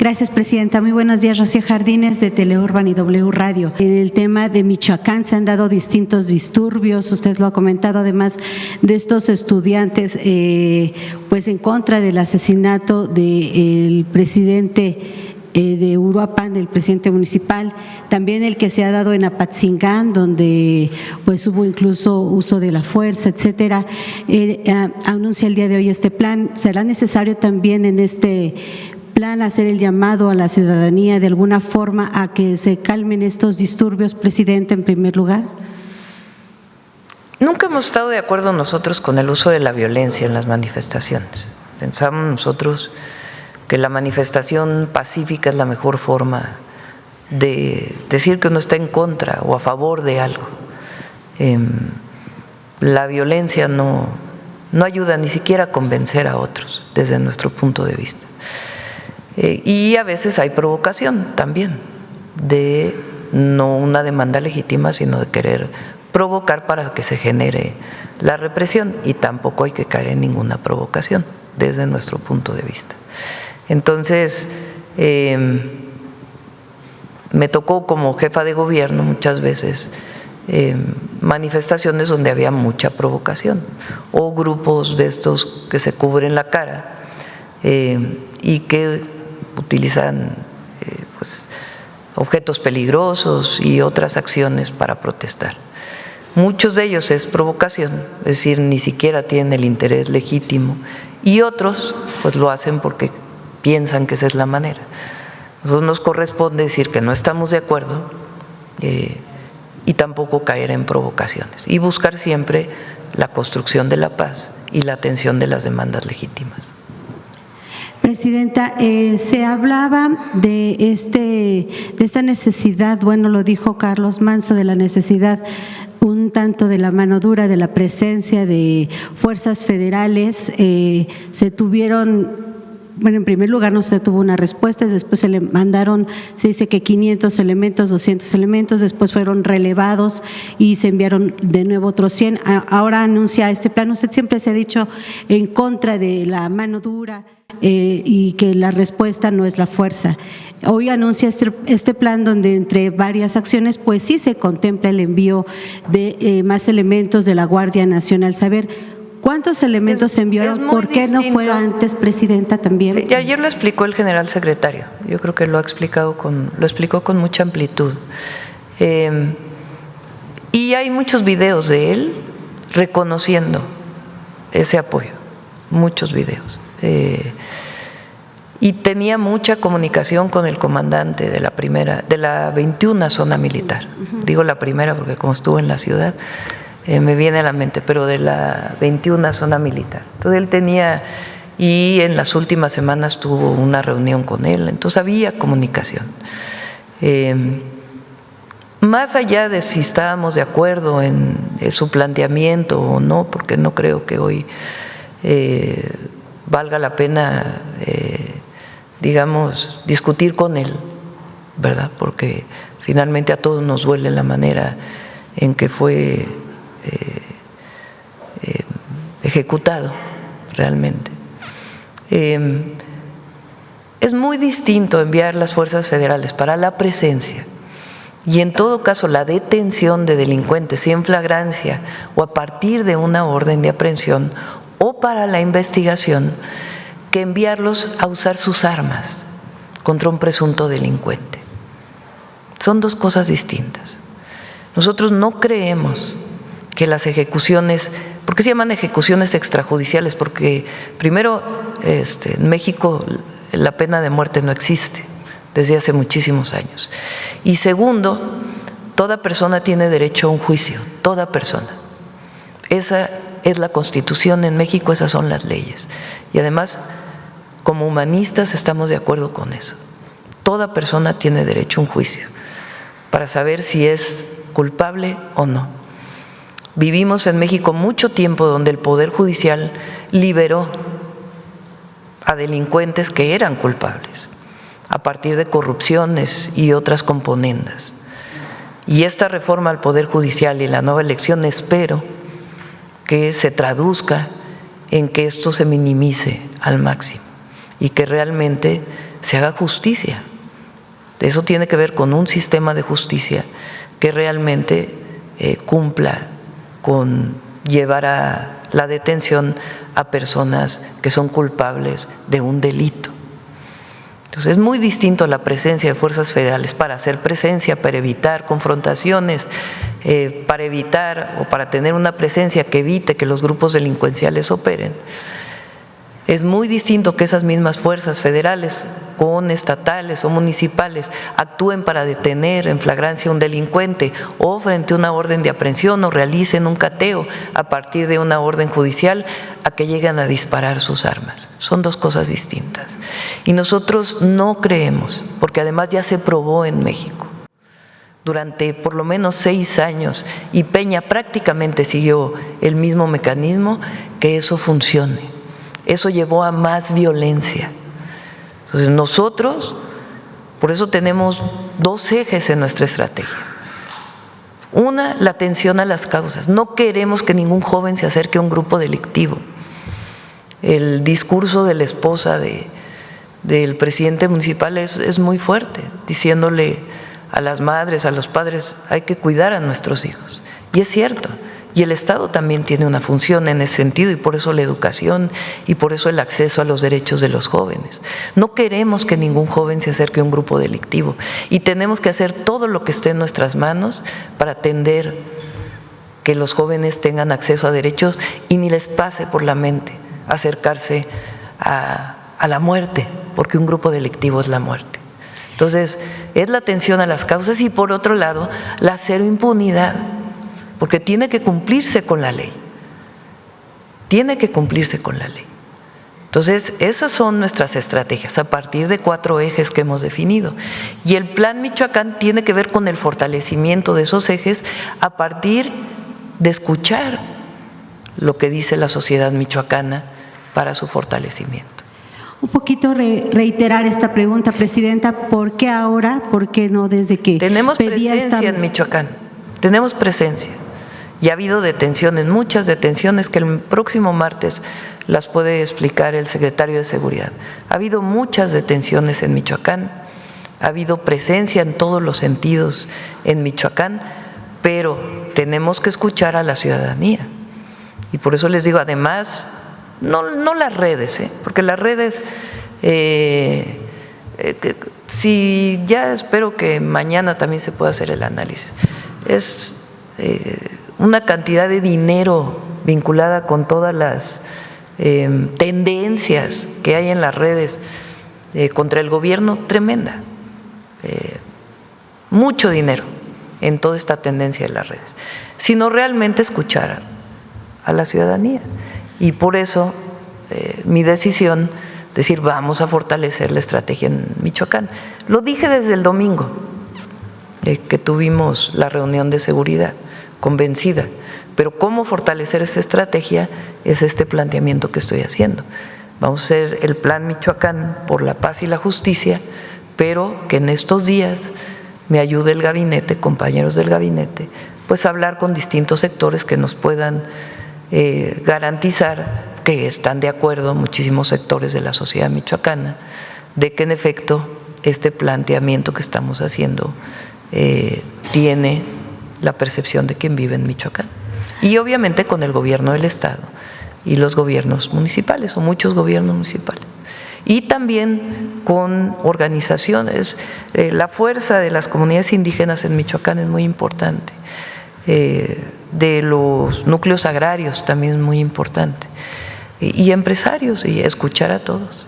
Gracias, presidenta. Muy buenos días, Rocío Jardines de Teleurban y W Radio. En el tema de Michoacán se han dado distintos disturbios, usted lo ha comentado, además de estos estudiantes, pues en contra del asesinato del presidente de Uruapan, del presidente municipal, también el que se ha dado en Apatzingán, donde pues hubo incluso uso de la fuerza, etcétera. Anuncia el día de hoy este plan. ¿Será necesario también en este plan hacer el llamado a la ciudadanía de alguna forma a que se calmen estos disturbios, presidente, en primer lugar? Nunca hemos estado de acuerdo nosotros con el uso de la violencia en las manifestaciones. Pensamos nosotros que la manifestación pacífica es la mejor forma de decir que uno está en contra o a favor de algo. La violencia no ayuda ni siquiera a convencer a otros desde nuestro punto de vista. Y a veces hay provocación también, de no una demanda legítima, sino de querer provocar para que se genere la represión, y tampoco hay que caer en ninguna provocación desde nuestro punto de vista. Entonces, me tocó como jefa de gobierno muchas veces manifestaciones donde había mucha provocación o grupos de estos que se cubren la cara y que utilizan pues, objetos peligrosos y otras acciones para protestar. Muchos de ellos es provocación, es decir, ni siquiera tienen el interés legítimo, y otros pues lo hacen porque piensan que esa es la manera. A nosotros nos corresponde decir que no estamos de acuerdo y tampoco caer en provocaciones, y buscar siempre la construcción de la paz y la atención de las demandas legítimas. Presidenta, se hablaba de esta necesidad, bueno, lo dijo Carlos Manso, de la necesidad un tanto de la mano dura, de la presencia de fuerzas federales. Se tuvieron, bueno, en primer lugar no se tuvo una respuesta, después se le mandaron, se dice que 500 elementos, 200 elementos, después fueron relevados y se enviaron de nuevo otros 100. Ahora anuncia este plan. Usted siempre se ha dicho en contra de la mano dura y que la respuesta no es la fuerza. Hoy anuncia este plan donde entre varias acciones pues sí se contempla el envío de más elementos de la Guardia Nacional. Saber ¿cuántos elementos se enviaron? ¿Por qué no fue antes, presidenta, también? Sí, ayer lo explicó el general secretario. Yo creo que lo explicó con mucha amplitud. Y hay muchos videos de él reconociendo ese apoyo, muchos videos. Y tenía mucha comunicación con el comandante de la 21 zona militar. Digo la primera porque como estuvo en la ciudad, me viene a la mente, pero de la 21 zona militar. Entonces él tenía, y en las últimas semanas tuvo una reunión con él, entonces había comunicación. Más allá de si estábamos de acuerdo en su planteamiento o no, porque no creo que hoy valga la pena, digamos, discutir con él, ¿verdad? Porque finalmente a todos nos duele la manera en que fue ejecutado realmente. Es muy distinto enviar las fuerzas federales para la presencia y en todo caso la detención de delincuentes, si en flagrancia o a partir de una orden de aprehensión, o para la investigación, que enviarlos a usar sus armas contra un presunto delincuente. Son dos cosas distintas. Nosotros no creemos que las ejecuciones, ¿por qué se llaman ejecuciones extrajudiciales? Porque primero, en México la pena de muerte no existe desde hace muchísimos años. Y segundo, toda persona tiene derecho a un juicio, toda persona. Esa es la Constitución en México, esas son las leyes. Y además, como humanistas estamos de acuerdo con eso. Toda persona tiene derecho a un juicio para saber si es culpable o no. Vivimos en México mucho tiempo donde el Poder Judicial liberó a delincuentes que eran culpables a partir de corrupciones y otras componendas. Y esta reforma al Poder Judicial y la nueva elección espero que se traduzca en que esto se minimice al máximo y que realmente se haga justicia. Eso tiene que ver con un sistema de justicia que realmente cumpla con llevar a la detención a personas que son culpables de un delito. Entonces es muy distinto la presencia de fuerzas federales para hacer presencia, para evitar confrontaciones, para evitar o para tener una presencia que evite que los grupos delincuenciales operen. Es muy distinto que esas mismas fuerzas federales, con estatales o municipales, actúen para detener en flagrancia a un delincuente o frente a una orden de aprehensión o realicen un cateo a partir de una orden judicial, a que lleguen a disparar sus armas. Son dos cosas distintas. Y nosotros no creemos, porque además ya se probó en México durante por lo menos 6 años, y Peña prácticamente siguió el mismo mecanismo, que eso funcione. Eso llevó a más violencia. Entonces nosotros, por eso tenemos 2 ejes en nuestra estrategia. Una, la atención a las causas. No queremos que ningún joven se acerque a un grupo delictivo. El discurso de la esposa del presidente municipal es muy fuerte, diciéndole a las madres, a los padres, hay que cuidar a nuestros hijos. Y es cierto. Y el Estado también tiene una función en ese sentido, y por eso la educación y por eso el acceso a los derechos de los jóvenes. No queremos que ningún joven se acerque a un grupo delictivo, y tenemos que hacer todo lo que esté en nuestras manos para atender que los jóvenes tengan acceso a derechos y ni les pase por la mente acercarse a la muerte, porque un grupo delictivo es la muerte. Entonces, es la atención a las causas y, por otro lado, la cero impunidad, porque tiene que cumplirse con la ley. Tiene que cumplirse con la ley. Entonces, esas son nuestras estrategias a partir de 4 ejes que hemos definido. Y el Plan Michoacán tiene que ver con el fortalecimiento de esos ejes a partir de escuchar lo que dice la sociedad michoacana para su fortalecimiento. Un poquito reiterar esta pregunta, Presidenta, ¿por qué ahora? ¿Por qué no desde que tenemos presencia en Michoacán? Tenemos presencia. Y ha habido detenciones, muchas detenciones, que el próximo martes las puede explicar el secretario de Seguridad. Ha habido muchas detenciones en Michoacán, ha habido presencia en todos los sentidos en Michoacán, pero tenemos que escuchar a la ciudadanía. Y por eso les digo, además, no las redes, porque las redes, si ya espero que mañana también se pueda hacer el análisis, es una cantidad de dinero vinculada con todas las tendencias que hay en las redes contra el gobierno tremenda, mucho dinero en toda esta tendencia de las redes, sino realmente escuchar a la ciudadanía. Y por eso mi decisión, decir vamos a fortalecer la estrategia en Michoacán. Lo dije desde el domingo que tuvimos la reunión de seguridad, convencida, pero cómo fortalecer esta estrategia es este planteamiento que estoy haciendo. Vamos a hacer el Plan Michoacán por la paz y la justicia, pero que en estos días me ayude el gabinete, compañeros del gabinete, pues a hablar con distintos sectores que nos puedan garantizar, que están de acuerdo muchísimos sectores de la sociedad michoacana, de que en efecto este planteamiento que estamos haciendo tiene la percepción de quien vive en Michoacán. Y obviamente con el gobierno del Estado y los gobiernos municipales, o muchos gobiernos municipales. Y también con organizaciones. La fuerza de las comunidades indígenas en Michoacán es muy importante. De los núcleos agrarios también es muy importante. Y empresarios, y escuchar a todos.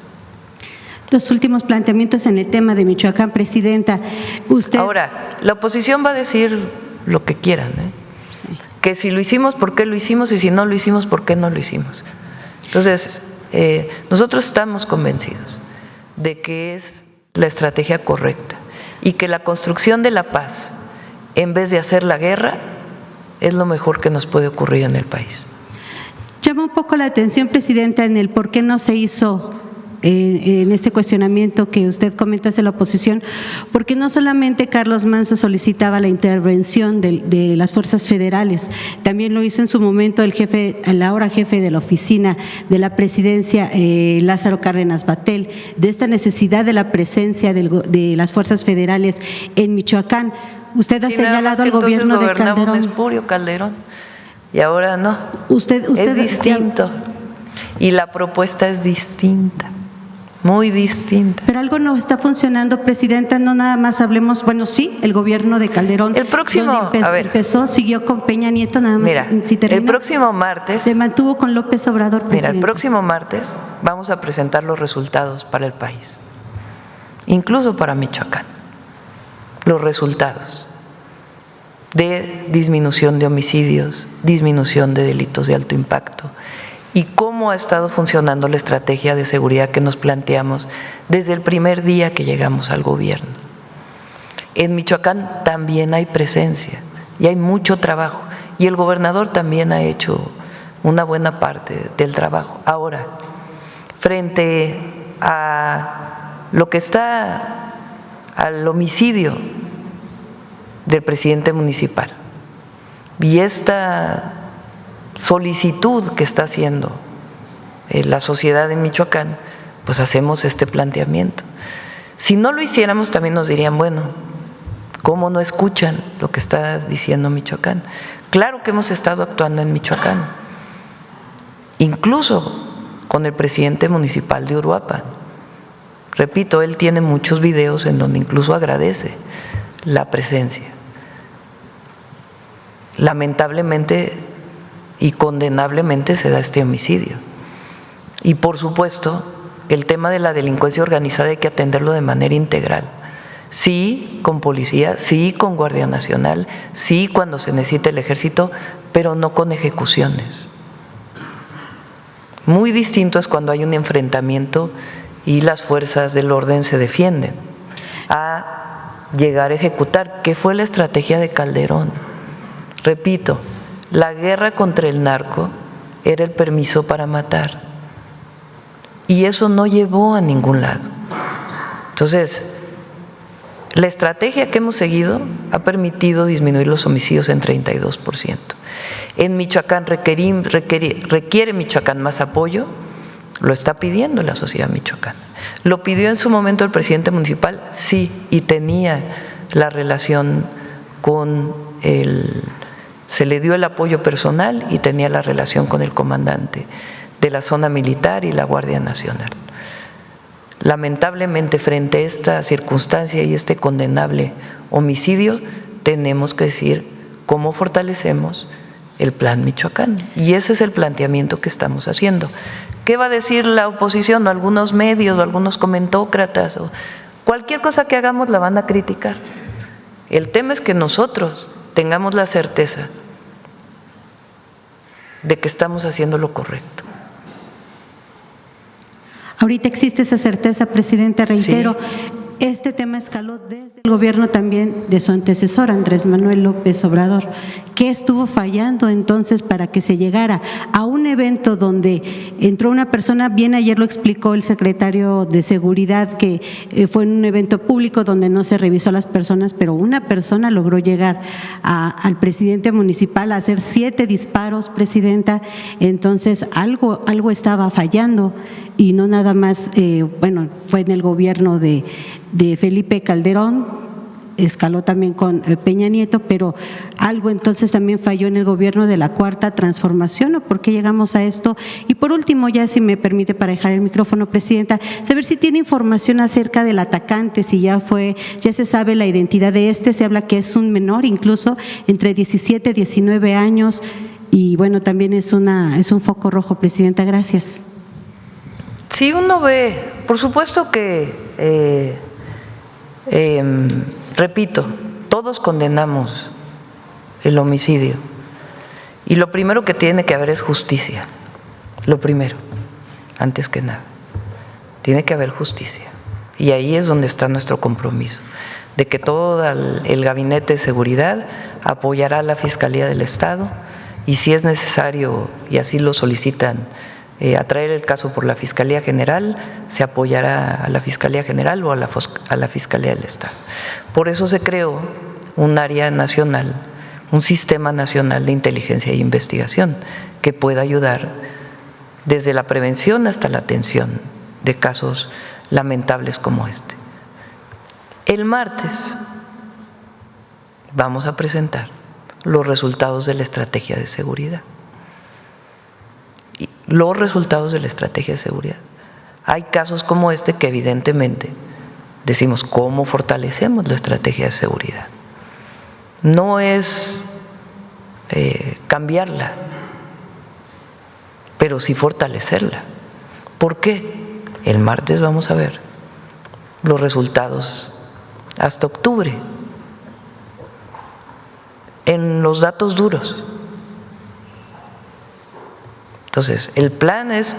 Los últimos planteamientos en el tema de Michoacán, Presidenta. Usted. Ahora, la oposición va a decir lo que quieran, Sí. Que si lo hicimos, ¿por qué lo hicimos? Y si no lo hicimos, ¿por qué no lo hicimos? Entonces, nosotros estamos convencidos de que es la estrategia correcta y que la construcción de la paz, en vez de hacer la guerra, es lo mejor que nos puede ocurrir en el país. Llama un poco la atención, Presidenta, en el por qué no se hizo en este cuestionamiento que usted comenta hacia la oposición, porque no solamente Carlos Manso solicitaba la intervención de las fuerzas federales, también lo hizo en su momento el ahora jefe de la oficina de la presidencia, Lázaro Cárdenas Batel, de esta necesidad de la presencia de las fuerzas federales en Michoacán. Usted ha señalado al gobierno de Calderón. Espurio Calderón y ahora no. Usted es distinto y la propuesta es distinta. Muy distinta. Pero algo no está funcionando, presidenta, no nada más hablemos, bueno, sí, el gobierno de Calderón. El próximo, empezó, siguió con Peña Nieto, nada más. Mira, si termina, el próximo martes. Se mantuvo con López Obrador, presidenta. Mira, el próximo martes vamos a presentar los resultados para el país, incluso para Michoacán. Los resultados de disminución de homicidios, disminución de delitos de alto impacto, y cómo ha estado funcionando la estrategia de seguridad que nos planteamos desde el primer día que llegamos al gobierno. En Michoacán también hay presencia y hay mucho trabajo, y el gobernador también ha hecho una buena parte del trabajo. Ahora, frente a lo que está al homicidio del presidente municipal y esta solicitud que está haciendo la sociedad en Michoacán, pues hacemos este planteamiento. Si no lo hiciéramos, también nos dirían, bueno, ¿cómo no escuchan lo que está diciendo Michoacán? Claro que hemos estado actuando en Michoacán, incluso con el presidente municipal de Uruapan. Repito, él tiene muchos videos en donde incluso agradece la presencia. Lamentablemente y condenablemente se da este homicidio. Y por supuesto, el tema de la delincuencia organizada hay que atenderlo de manera integral. Sí, con policía, sí, con Guardia Nacional, sí, cuando se necesite el ejército, pero no con ejecuciones. Muy distinto es cuando hay un enfrentamiento y las fuerzas del orden se defienden, a llegar a ejecutar, que fue la estrategia de Calderón. Repito, la guerra contra el narco era el permiso para matar, y eso no llevó a ningún lado. Entonces, la estrategia que hemos seguido ha permitido disminuir los homicidios en 32%. En Michoacán requiere Michoacán más apoyo, lo está pidiendo la sociedad michoacana. ¿Lo pidió en su momento el presidente municipal? Sí, y tenía la relación con se le dio el apoyo personal y tenía la relación con el comandante de la zona militar y la Guardia Nacional. Lamentablemente, frente a esta circunstancia y este condenable homicidio, tenemos que decir cómo fortalecemos el Plan Michoacán. Y ese es el planteamiento que estamos haciendo. ¿Qué va a decir la oposición o algunos medios o algunos comentócratas? O cualquier cosa que hagamos la van a criticar. El tema es que nosotros tengamos la certeza de que estamos haciendo lo correcto. Ahorita existe esa certeza, presidente, reitero. Sí. Este tema escaló desde el gobierno también de su antecesor, Andrés Manuel López Obrador. ¿Qué estuvo fallando entonces para que se llegara a un evento donde entró una persona? Bien, ayer lo explicó el secretario de Seguridad, que fue en un evento público donde no se revisó a las personas, pero una persona logró llegar al presidente municipal a hacer 7 disparos, presidenta. Entonces, algo estaba fallando, y no nada más, bueno, fue en el gobierno de Felipe Calderón, escaló también con Peña Nieto, pero algo entonces también falló en el gobierno de la Cuarta Transformación, ¿o por qué llegamos a esto? Y por último, ya si me permite, para dejar el micrófono, presidenta, saber si tiene información acerca del atacante, si ya se sabe la identidad de se habla que es un menor, incluso entre 17 y 19 años, y bueno, también es un foco rojo, presidenta. Gracias. Si uno ve, por supuesto que, repito, todos condenamos el homicidio, y lo primero que tiene que haber es justicia, lo primero, antes que nada, tiene que haber justicia, y ahí es donde está nuestro compromiso, de que todo el Gabinete de Seguridad apoyará a la Fiscalía del Estado, y si es necesario, y así lo solicitan atraer el caso por la Fiscalía General, se apoyará a la Fiscalía General o a la Fiscalía del Estado. Por eso se creó un área nacional, un sistema nacional de inteligencia e investigación que pueda ayudar desde la prevención hasta la atención de casos lamentables como este. El martes vamos a presentar los resultados de la estrategia de seguridad. Los resultados de la estrategia de seguridad. Hay casos como este que evidentemente decimos cómo fortalecemos la estrategia de seguridad. No es cambiarla, pero sí fortalecerla. ¿Por qué? El martes vamos a ver los resultados hasta octubre en los datos duros. Entonces, el plan es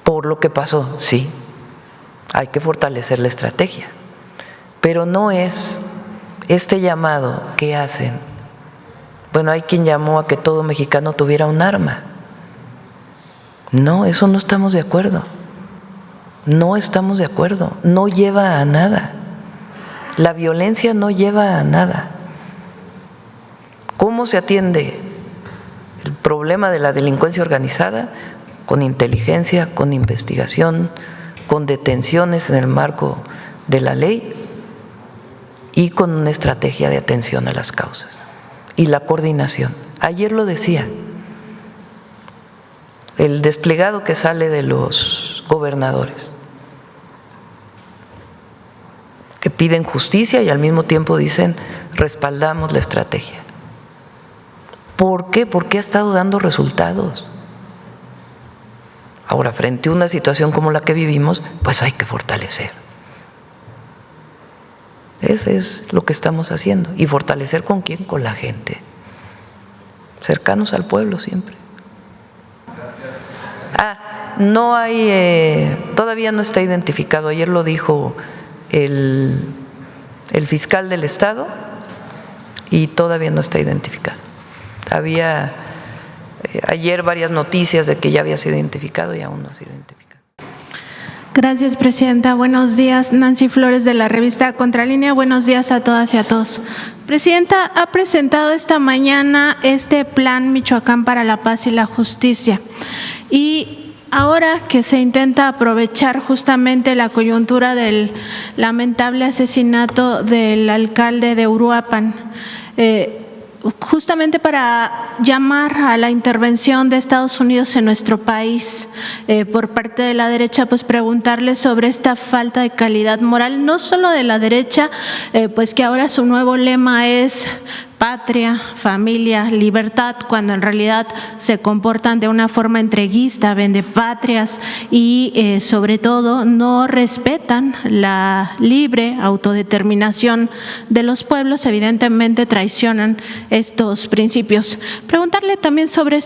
por lo que pasó, sí, hay que fortalecer la estrategia, pero no es este llamado que hacen. Bueno, hay quien llamó a que todo mexicano tuviera un arma. No, eso no estamos de acuerdo. No estamos de acuerdo. No lleva a nada. La violencia no lleva a nada. ¿Cómo se atiende el problema de la delincuencia organizada? Con inteligencia, con investigación, con detenciones en el marco de la ley y con una estrategia de atención a las causas y la coordinación. Ayer lo decía, el desplegado que sale de los gobernadores, que piden justicia y al mismo tiempo dicen respaldamos la estrategia. ¿Por qué? Porque ha estado dando resultados. Ahora, frente a una situación como la que vivimos, pues hay que fortalecer. Ese es lo que estamos haciendo. ¿Y fortalecer con quién? Con la gente. Cercanos al pueblo siempre. No hay, todavía no está identificado. Ayer lo dijo el fiscal del Estado y todavía no está identificado. Había ayer varias noticias de que ya había sido identificado y aún no ha sido identificado. Gracias, Presidenta. Buenos días. Nancy Flores, de la revista Contralínea. Buenos días a todas y a todos. Presidenta, ha presentado esta mañana este Plan Michoacán para la Paz y la Justicia. Y ahora que se intenta aprovechar justamente la coyuntura del lamentable asesinato del alcalde de Uruapan, justamente para llamar a la intervención de Estados Unidos en nuestro país por parte de la derecha, pues preguntarle sobre esta falta de calidad moral, no solo de la derecha, pues que ahora su nuevo lema es patria, familia, libertad, cuando en realidad se comportan de una forma entreguista, vendepatrias y sobre todo no respetan la libre autodeterminación de los pueblos, evidentemente traicionan estos principios. Preguntarle también sobre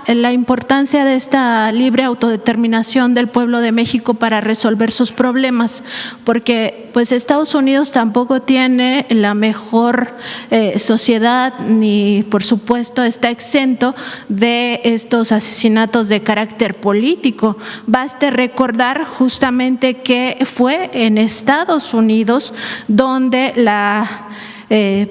la importancia de esta libre autodeterminación del pueblo de México para resolver sus problemas, porque pues Estados Unidos tampoco tiene la mejor sociedad, ni por supuesto está exento de estos asesinatos de carácter político. Baste recordar justamente que fue en Estados Unidos donde la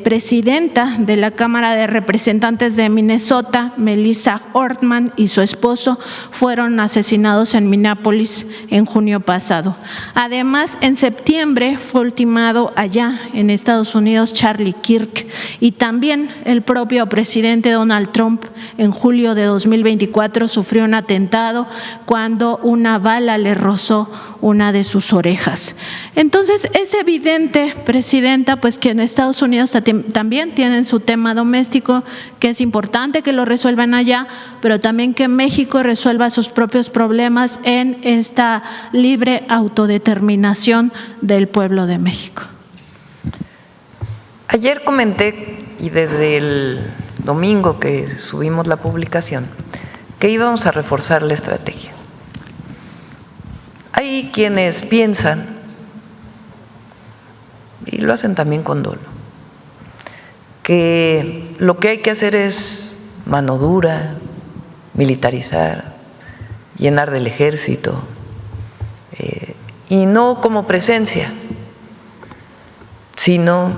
presidenta de la Cámara de Representantes de Minnesota, Melissa Hortman, y su esposo fueron asesinados en Minneapolis en junio pasado. Además, en septiembre fue ultimado allá en Estados Unidos Charlie Kirk, y también el propio presidente Donald Trump en julio de 2024 sufrió un atentado cuando una bala le rozó una de sus orejas. Entonces, es evidente, Presidenta, pues que en Estados Unidos también tienen su tema doméstico, que es importante que lo resuelvan allá, pero también que México resuelva sus propios problemas en esta libre autodeterminación del pueblo de México. Ayer comenté, y desde el domingo que subimos la publicación, que íbamos a reforzar la estrategia. Hay quienes piensan, y lo hacen también con dolo, que lo que hay que hacer es mano dura, militarizar, llenar del ejército, y no como presencia, sino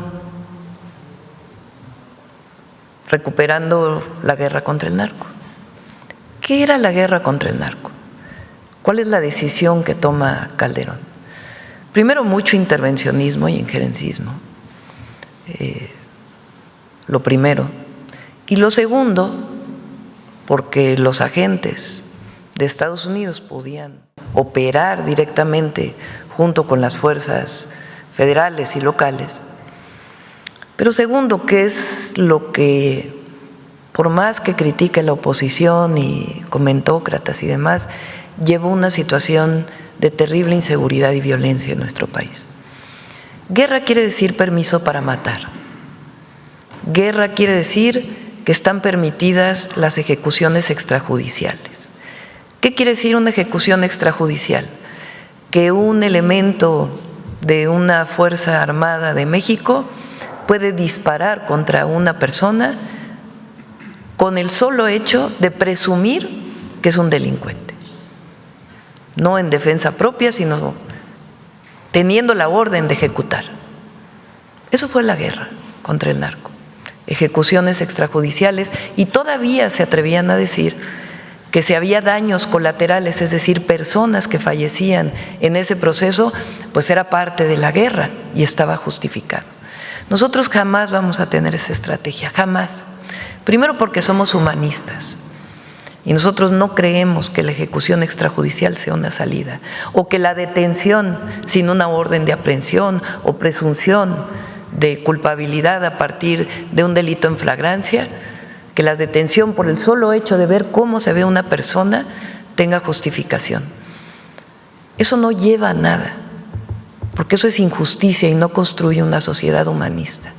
recuperando la guerra contra el narco. ¿Qué era la guerra contra el narco? ¿Cuál es la decisión que toma Calderón? Primero, mucho intervencionismo y injerencismo, lo primero. Y lo segundo, porque los agentes de Estados Unidos podían operar directamente junto con las fuerzas federales y locales. Pero segundo, que es lo que, por más que critique la oposición y comentócratas y demás, llevó una situación de terrible inseguridad y violencia en nuestro país. Guerra quiere decir permiso para matar. Guerra quiere decir que están permitidas las ejecuciones extrajudiciales. ¿Qué quiere decir una ejecución extrajudicial? Que un elemento de una Fuerza Armada de México puede disparar contra una persona con el solo hecho de presumir que es un delincuente. No en defensa propia, sino teniendo la orden de ejecutar. Eso fue la guerra contra el narco. Ejecuciones extrajudiciales, y todavía se atrevían a decir que si había daños colaterales, es decir, personas que fallecían en ese proceso, pues era parte de la guerra y estaba justificado. Nosotros jamás vamos a tener esa estrategia, jamás. Primero porque somos humanistas y nosotros no creemos que la ejecución extrajudicial sea una salida, o que la detención sin una orden de aprehensión o presunción de culpabilidad a partir de un delito en flagrancia, que la detención por el solo hecho de ver cómo se ve una persona tenga justificación. Eso no lleva a nada, porque eso es injusticia y no construye una sociedad humanista.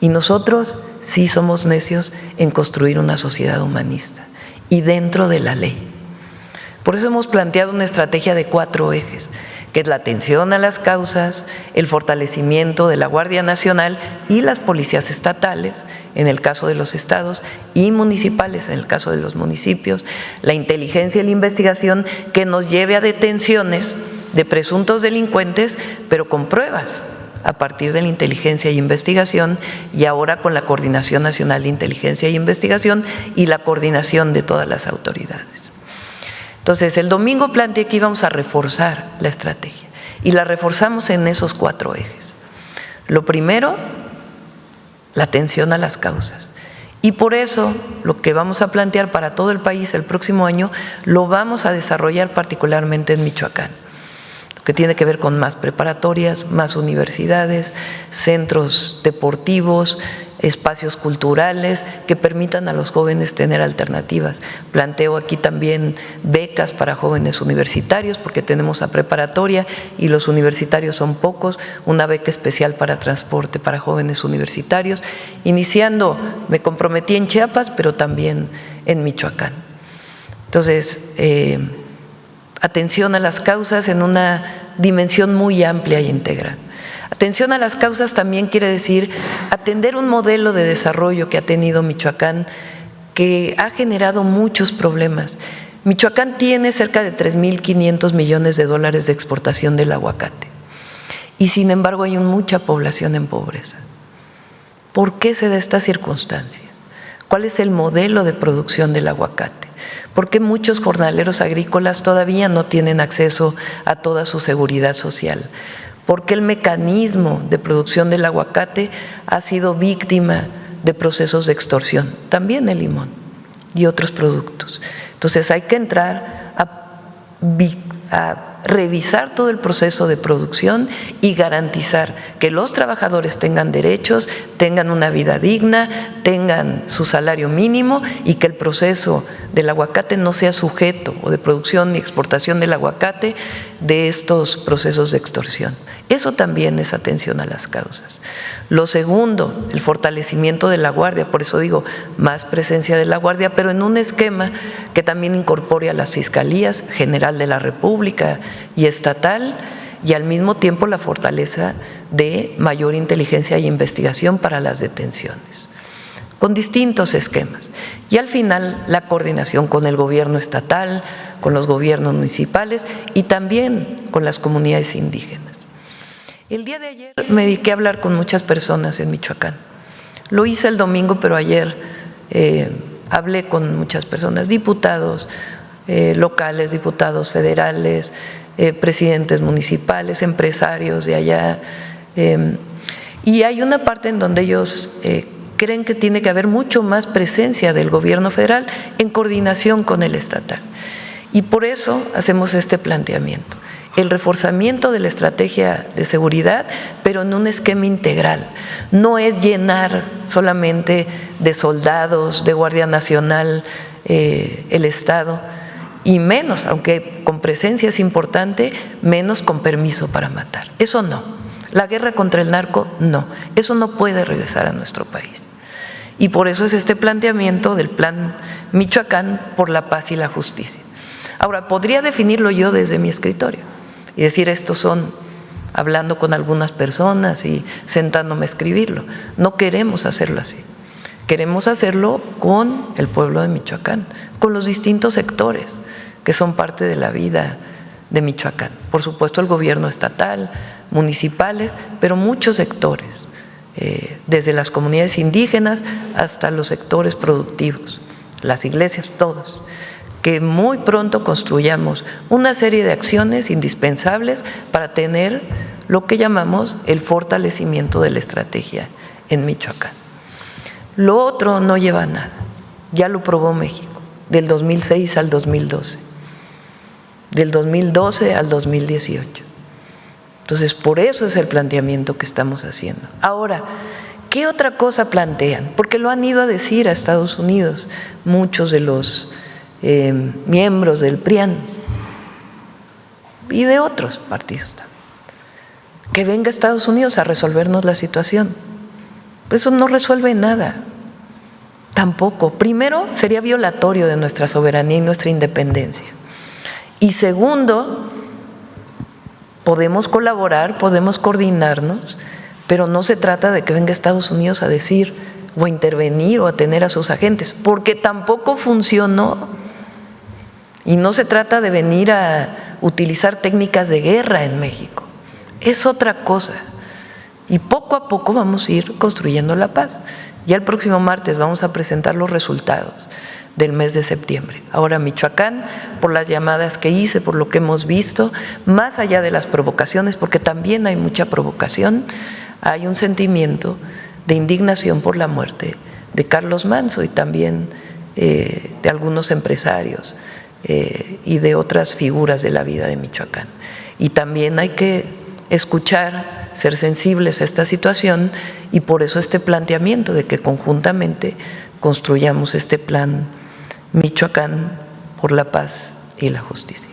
Y nosotros sí somos necios en construir una sociedad humanista y dentro de la ley. Por eso hemos planteado una estrategia de 4 ejes, que es la atención a las causas, el fortalecimiento de la Guardia Nacional y las policías estatales, en el caso de los estados, y municipales, en el caso de los municipios, la inteligencia y la investigación que nos lleve a detenciones de presuntos delincuentes, pero con pruebas, a partir de la inteligencia y investigación, y ahora con la Coordinación Nacional de Inteligencia y Investigación y la coordinación de todas las autoridades. Entonces, el domingo planteé que íbamos a reforzar la estrategia y la reforzamos en esos 4 ejes. Lo primero, la atención a las causas. Y por eso lo que vamos a plantear para todo el país el próximo año lo vamos a desarrollar particularmente en Michoacán, que tiene que ver con más preparatorias, más universidades, centros deportivos, espacios culturales que permitan a los jóvenes tener alternativas. Planteo aquí también becas para jóvenes universitarios, porque tenemos a preparatoria y los universitarios son pocos, una beca especial para transporte para jóvenes universitarios, iniciando, me comprometí en Chiapas, pero también en Michoacán. Entonces, atención a las causas en una dimensión muy amplia e integral. Atención a las causas también quiere decir atender un modelo de desarrollo que ha tenido Michoacán, que ha generado muchos problemas. Michoacán tiene cerca de 3.500 millones de dólares de exportación del aguacate y sin embargo hay mucha población en pobreza. ¿Por qué se da esta circunstancia? ¿Cuál es el modelo de producción del aguacate? ¿Por qué muchos jornaleros agrícolas todavía no tienen acceso a toda su seguridad social? ¿Por qué el mecanismo de producción del aguacate ha sido víctima de procesos de extorsión? También el limón y otros productos. Entonces hay que entrar a revisar todo el proceso de producción y garantizar que los trabajadores tengan derechos, tengan una vida digna, tengan su salario mínimo y que el proceso del aguacate no sea sujeto, o de producción y exportación del aguacate, de estos procesos de extorsión. Eso también es atención a las causas. Lo segundo, el fortalecimiento de la Guardia, por eso digo más presencia de la Guardia, pero en un esquema que también incorpore a las Fiscalías General de la República y estatal, y al mismo tiempo la fortaleza de mayor inteligencia y investigación para las detenciones. con distintos esquemas. Y al final la coordinación con el gobierno estatal, con los gobiernos municipales y también con las comunidades indígenas. El día de ayer me dediqué a hablar con muchas personas en Michoacán. Lo hice el domingo, pero ayer hablé con muchas personas, diputados locales, diputados federales, presidentes municipales, empresarios de allá. Y hay una parte en donde ellos creen que tiene que haber mucho más presencia del gobierno federal en coordinación con el estatal. Y por eso hacemos este planteamiento, el reforzamiento de la estrategia de seguridad, pero en un esquema integral. No es llenar solamente de soldados, de Guardia Nacional, el Estado, y menos, aunque con presencia es importante, menos con permiso para matar. Eso no. La guerra contra el narco, no. Eso no puede regresar a nuestro país. Y por eso es este planteamiento del Plan Michoacán por la paz y la justicia. Ahora, podría definirlo yo desde mi escritorio y decir, estos son, hablando con algunas personas y sentándome a escribirlo. No queremos hacerlo así. Queremos hacerlo con el pueblo de Michoacán, con los distintos sectores que son parte de la vida de Michoacán. Por supuesto, el gobierno estatal, municipales, pero muchos sectores, desde las comunidades indígenas hasta los sectores productivos, las iglesias, todos. Que muy pronto construyamos una serie de acciones indispensables para tener lo que llamamos el fortalecimiento de la estrategia en Michoacán. Lo otro no lleva a nada, ya lo probó México, del 2006 al 2012, del 2012 al 2018. Entonces, por eso es el planteamiento que estamos haciendo. Ahora, ¿qué otra cosa plantean? Porque lo han ido a decir a Estados Unidos muchos de los miembros del PRIAN y de otros partidos también. Que venga Estados Unidos a resolvernos la situación. Eso no resuelve nada, tampoco. Primero, sería violatorio de nuestra soberanía y nuestra independencia. Y segundo, podemos colaborar, podemos coordinarnos, pero no se trata de que venga Estados Unidos a decir o a intervenir o a tener a sus agentes, porque tampoco funcionó. Y no se trata de venir a utilizar técnicas de guerra en México, es otra cosa. Y poco a poco vamos a ir construyendo la paz. Ya el próximo martes vamos a presentar los resultados del mes de septiembre. Ahora Michoacán, por las llamadas que hice, por lo que hemos visto, más allá de las provocaciones, porque también hay mucha provocación, hay un sentimiento de indignación por la muerte de Carlos Manso y también de algunos empresarios y de otras figuras de la vida de Michoacán. Y también hay que escuchar, ser sensibles a esta situación y por eso este planteamiento de que conjuntamente construyamos este plan Michoacán por la paz y la justicia.